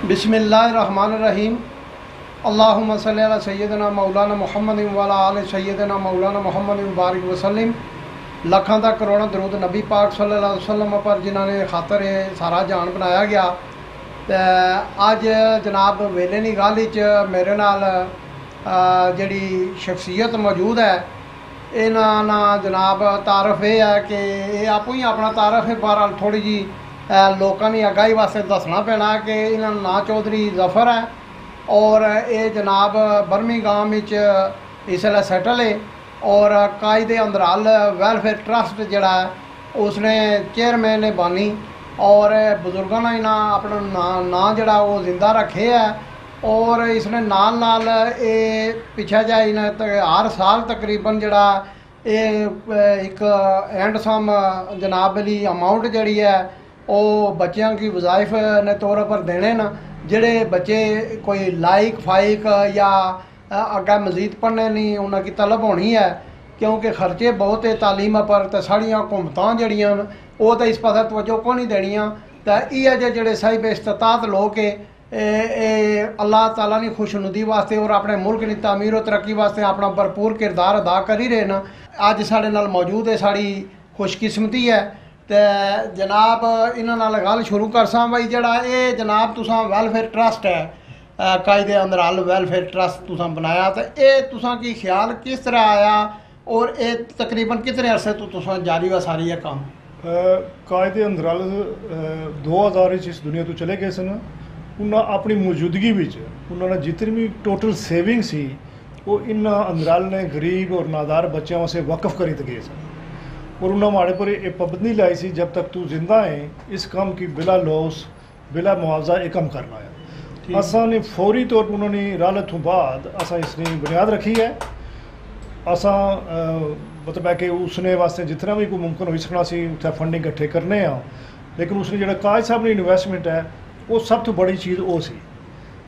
बिस्मिल्लाहिर्रहमानिर्रहीम। अल्लाहुम्मा सल्लि अला सय्यदना मौलाना मुहम्मद व अला आलि सय्यदना मौलाना मुहम्मद मुबारक वसल्लम। लखां दा करोड़ां दरूद नबी पाक सल्लल्लाहु अलैहि वसल्लम पर जिन्होंने खातर सारा जहान बनाया गया। तो अज जनाब वेले दी गल च मेरे नाल जिहड़ी शख्सियत मौजूद है, इन्हां ना जनाब तारफ यह है कि ये आपू ही अपना तारफ है। बहरहाल थोड़ी जी लोगों की अगाही वास्ते दसना पैना कि इन्हां दा नां चौधरी जफर है और ये जनाब बर्मिंघम इसलिए सैटल है और कायदे अंदराल वैलफेयर ट्रस्ट जड़ा है उसने चेयरमैन ने बानी और बुजुर्गों ने इन्हें अपना नाम जड़ा वो जिंदा रखे है। और इसने नाल नाल ये पिछा जा इन्हें हर साल तकरीबन जड़ा ये एक एंड सम जनाब ली अमाउंट जड़ी है वो बच्चों की वज़ाइफ ने तौर पर देने न, जेड़े बच्चे कोई लाइक फाइक या अगर मज़ीद पढ़ने नहीं उन्होंने तलब होनी है, क्योंकि खर्चे बहुत है तालीम पर। तो साड़ियाँ हुकूमतां जड़ियां वो तो इस पास तवज्जो को नहीं देनियां। तो ये जेड़े साहिब इस्तात लोग है अल्लाह ताला की खुशनुदी वास्ते और अपने मुल्क की तामीर और तरक्की वास्ते अपना भरपूर किरदार अदा कर ही रहे हैं। अज साढ़े नाल मौजूद है, साड़ी खुशकिस्मती है। तो जनाब इन्हां नाल गल शुरू करसा बई जड़ा ये जनाब तुसां वैलफेयर ट्रस्ट है कायदे अंदराल वैलफेयर ट्रस्ट तुसां बनाया, तो ये तुसां की ख्याल किस तरह आया और ये तकरीबन कितने अरसे तो तुसां जारी व सारी है काम? कायदे अंदराल 2000 इस दुनिया तो चले गए सन। उन्हें अपनी मौजूदगी उन्होंने जितनी भी टोटल सेविंग सी वो इन्हां अंदराल ने गरीब और नादार बच्चों वास्ते वक्फ करी गए सन। और उन्होंने हमारे पर यह पाबंदी लाई सी जब तक तू जिंदा है इस काम की बिला लॉस बिला मुआवजा ये कम करना है। असा ने फौरी तौर पर उन्होंने रालत तो बाद असा इसने बुनियाद रखी है। असा मतलब है कि उसने वास्ते जितना भी कोई मुमकिन हो सकना सी उत्थे फंडिंग इकट्ठे करने आ, लेकिन उसने जो काज साहब ने इन्वेस्टमेंट है वो सब तो बड़ी चीज़ वो सी।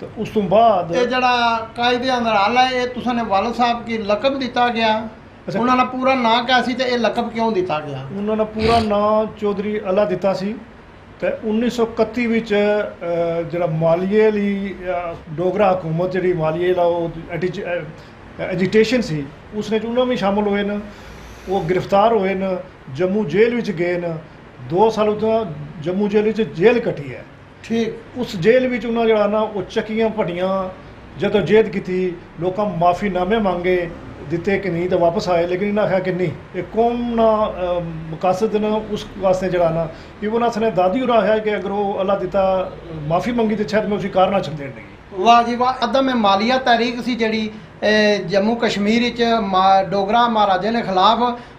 तो उस तो बाद ये जड़ा कायदे अंदराल है ये तुसाने वालिद साहब की लकब दिता गया। उन्होंने पूरा नाम क्या सी ते ये लकब क्यों दिता गया? उन्होंने पूरा नाम चौधरी अला दिता सी। तो 1931 विच जड़ा मालिये ली डोगरा हुकूमत जी मालिये ला एजिटेशन सी उसने उन्होंने भी शामिल हुए न, वो गिरफ्तार हुए न, जम्मू जेल विच गए न, 2 साल उतना जम्मू जेल विच जेल कटी है। ठीक उस जेल विच उन्होंने जड़ा ना वो चक्कियां भटियां जदोजहद की, लोगों माफ़ीनामे मांगे दिते कि नहीं तो वापस आए, लेकिन इन्हें आख्या कि नहीं ये कौम ना मकासद न उस वास्ते जड़ा ना इवन असने दादी और आख्या कि अगर वो अल्लाह दिता माफ़ी मंगी तो शायद मैं उसी कार ना छंदेन लगी। वाह जी वाह। अदम मालिया तहरीक सी जड़ी जम्मू कश्मीर डोगरा महाराजे ने खिलाफ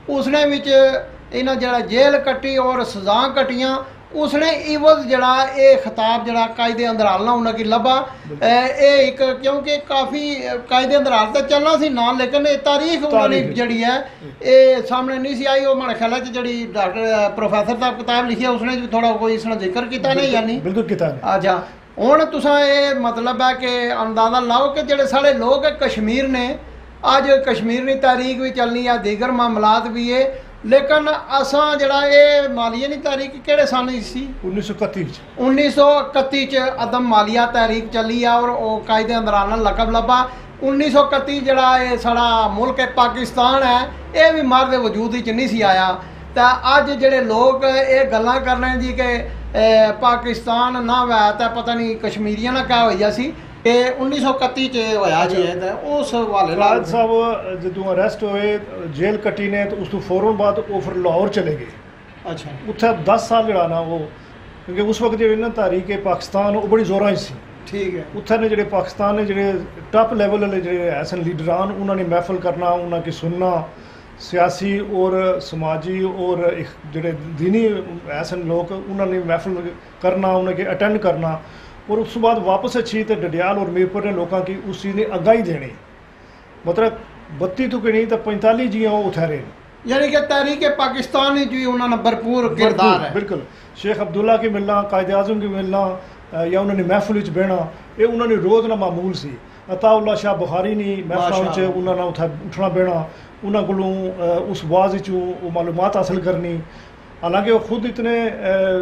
उसने इन्हें जड़ा जेल कट्टी और सजा कट्टियां उसने इवज जड़ा ये खिताब जड़ा कायदे अंदराल ना उन्हें लभा एक, क्योंकि काफ़ी कायदे अंदराल तो चलना सी ना, लेकिन तारीख उन्होंने जड़ी है ये सामने नहीं सी आई। वो मेरे ख्याल जी डॉक्टर प्रोफैसर साहब किताब लिखी है उसने भी थोड़ा कोई इसने जिक्र किया नहीं या नहीं? बिल्कुल किया। अच्छा हुण तुसां ये मतलब है कि अंदाज़ा लाओ कि जेड़े साढ़े लोग कश्मीर ने अज कश्मीर की तारीख भी चलनी है, दीगर मामलात भी है, लेकिन असा जड़ा ये मालिया की तारीख किहड़े सन सी? 1931 च अदम मालिया तारीख चली है और वो कायदे अंदराल लकब लभा। 1931 जड़ा ये साड़ा मुल्क पाकिस्तान है ये भी मर्द वजूद नहीं सी आया। तो अज जेड़े लोग ये गल्लां करने जी कि पाकिस्तान ना वै तो पता नहीं कश्मीरियां ना क्या होया सी कि 1931 च होया जी है। उस हवाले राज साहब जो अरेस्ट हुए जेल कट्टी ने तो उस तो फौरन बाद वो फिर लाहौर चले गए। अच्छा उत्थे 10 साल जड़ा ना वो, क्योंकि उस वक्त जो ना तारीख पाकिस्तान वो बड़ी जोरां सी। ठीक है उत्थे ने जो पाकिस्तान ने जो टॉप लेवल वाले जो ऐसे लीडरान उन्होंने महफल करना उन्होंने सुनना, सियासी और समाजी और जोड़े दीनी ऐसे लोग उन्होंने महफल करना उन्हें अटेंड करना और उस बाद वापस अच्छी तो डडियाल और मीरपुर ने लोगों की उस चीज़ ने आगाही देनी, मतलब 32 तो कि नहीं तो 45 जियाँ वो उठहरे, यानी कि तहरीक पाकिस्तान जी उन्होंने भरपूर किरदार है। बिल्कुल शेख अब्दुल्ला की मिलना, कायदे आज़म की मिलना या उन्होंने महफिल बहना ये उन्होंने रोज़ ना मामूल सी। अताउल्ला शाह बुखारी ने महफिल उन्होंने उठना बहना, उन्होंने को उस वाज मालूमात हासिल करनी हालांकि वो खुद इतने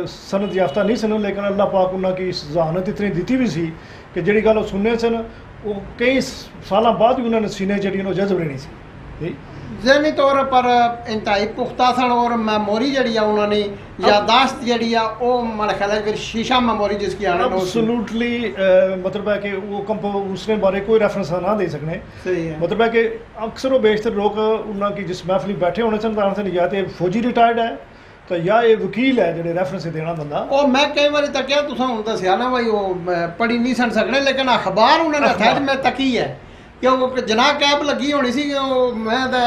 सनद याफ्ता नहीं सन, लेकिन अल्लाह पाक उन्होंने जहानत इतनी दी भी सी कि जी गल सुनने सन वो कई साल बाद भी उन्होंने सीने जी जज्ब रहनी सी। ज़हनी तौर पर इंतहाई पुख्ता सन और मेमोरी जी उन्होंने यादाश्त जी मेरे ख्याल है शीशा मेमोरी जिसकी एब्सोल्युटली मतलब है कि वो उसने बारे कोई रेफरेंस ना दे सकने। सही है। मतलब है कि अक्सर वो बेशतर लोग उन्होंने जिस महफिल बैठे होने सन या तो फौजी रिटायर्ड है तो या ये वकील है जो रेफरेंस देना बंदा। ਉਹ ਮੈਂ ਕਈ ਵਾਰੀ ਤੱਕਿਆ ਤੁਸੀਂ ਹੁਣ ਦੱਸਿਆ ਨਾ ਬਈ ਉਹ ਪੜੀ ਨਹੀਂ ਸਨ ਸਕਣੇ ਲੇਕਿन ਅਖਬਾਰ ਉਹਨਾਂ ਨੇ ਹੱਥ ਮੈਂ ਤੱਕੀ ਹੈ ਕਿ ਉਹ ਜਨਾਹ ਕੈਬ ਲੱਗੀ ਹੋਣੀ ਸੀ ਉਹ ਮੈਂ ਤਾਂ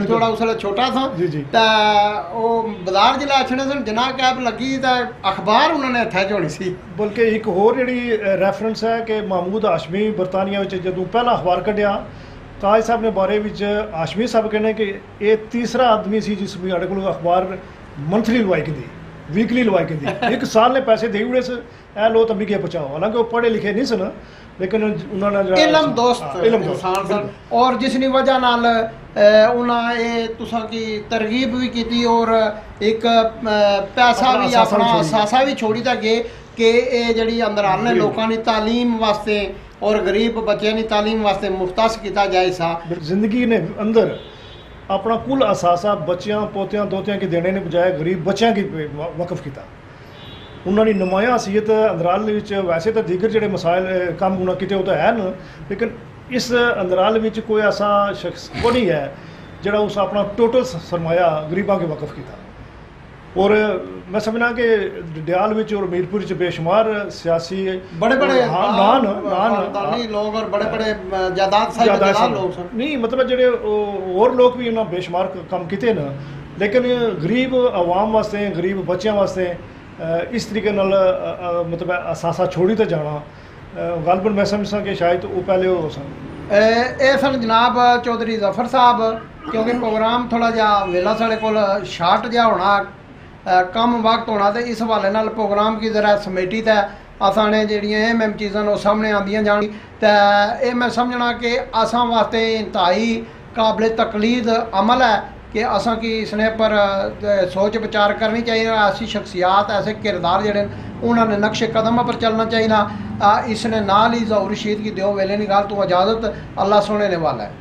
ਥੋੜਾ ਉਸ ਵੇਲੇ ਛੋਟਾ ਸਾਂ ਤਾਂ ਉਹ ਬਾਜ਼ਾਰ ਜ਼ਿਲ੍ਹਾ ਅਛਣੇ ਸਨ ਜਨਾਹ ਕੈਬ ਲੱਗੀ ਤਾਂ ਅਖਬਾਰ ਉਹਨਾਂ ਨੇ ਹੱਥਾਂ 'ਚ ਹੋਣੀ ਸੀ। ਬਲਕਿ ਇੱਕ ਹੋਰ ਜਿਹੜੀ ਰੈਫਰੈਂਸ ਹੈ ਕਿ महमूद हाशमी ਬਰਤਾਨੀਆ ਵਿੱਚ ਜਦੋਂ ਪਹਿਲਾ ਅਖਬਾਰ ਕੱਢਿਆ ਤਾਜ ਸਾਹਿਬ ਨੇ ਬਾਰੇ ਵਿੱਚ ਹਾਸ਼ਮੀ ਸਾਹਿਬ ਕਹਿੰਦੇ ਕਿ ਇਹ ਤੀਸਰਾ ਆਦਮੀ ਸੀ ਜਿਸ ਵੀ ਸਾਡੇ ਕੋਲ ਅਖਬਾਰ मंथली लवाई की वीकली लवाई की एक साल ने पैसे दे उड़े ए लो तभी के पहुँचाओ। हालांकि वो पढ़े लिखे नहीं सन लेकिन उन्होंने इलम दोस्त इंसान सन और जिसकी वजह नाल उन्हें तुसां की तरगीब भी की और एक पैसा भी अपना असासा भी छोड़ी था कि ये जी अंदराल ने लोगों की तालीम वास्ते और गरीब बच्चों की तालीम वास्ते मुख्तस किया जाए सा। जिंदगी ने अंदर अपना कुल असासा बच्चों पोतियां दोतियां की देने ने बजाय गरीब बच्चों की वकफ किया। उन्होंने नुमाया हसीयत अंदराल वैसे तो दीगर जोड़े मसाइल काम उन्होंने किए वो तो है न, लेकिन इस अंदराल कोई ऐसा शख्स को नहीं है जोड़ा उस अपना टोटल सरमाया गरीबों के वकफ किया। और मैं समझना कि डडियाल और मीरपुर बेशुमार सियासी बड़े बड़े नान लोग और बड़े बड़े जायदाद लोग नहीं मतलब जोड़े और लोग भी उन्होंने बेशुमार काम किए न, लेकिन गरीब आवाम वास्ते गरीब बच्चों वास्ते इस तरीके नाल मतलब असासा छोड़ी तो जाना गलबन मैं समझदा कि शायद वो पहले हो सन। ये सन जनाब चौधरी जफर साहब, क्योंकि प्रोग्राम थोड़ा जा वेला साढ़े कोल शार्ट जा होना कम वक्त होना तो इस हवाले नाल प्रोग्राम की जरा समेटी तो असा ने जड़ियाँ अहम चीज़ां वो सामने आंदियां जान तो ये मैं समझना कि असां वास्ते इंतहाई काबिल तकलीद अमल है कि असां की इसने पर सोच विचार करनी चाहिए। ऐसी शख्सियात ऐसे किरदार जड़े उन्होंंने नक्शे कदम पर चलना चाहिए। इसने नाल ही ज़हूर रशीद की दो वेले निकाल तू इजाज़त अल्लाह सोने ने वाला है।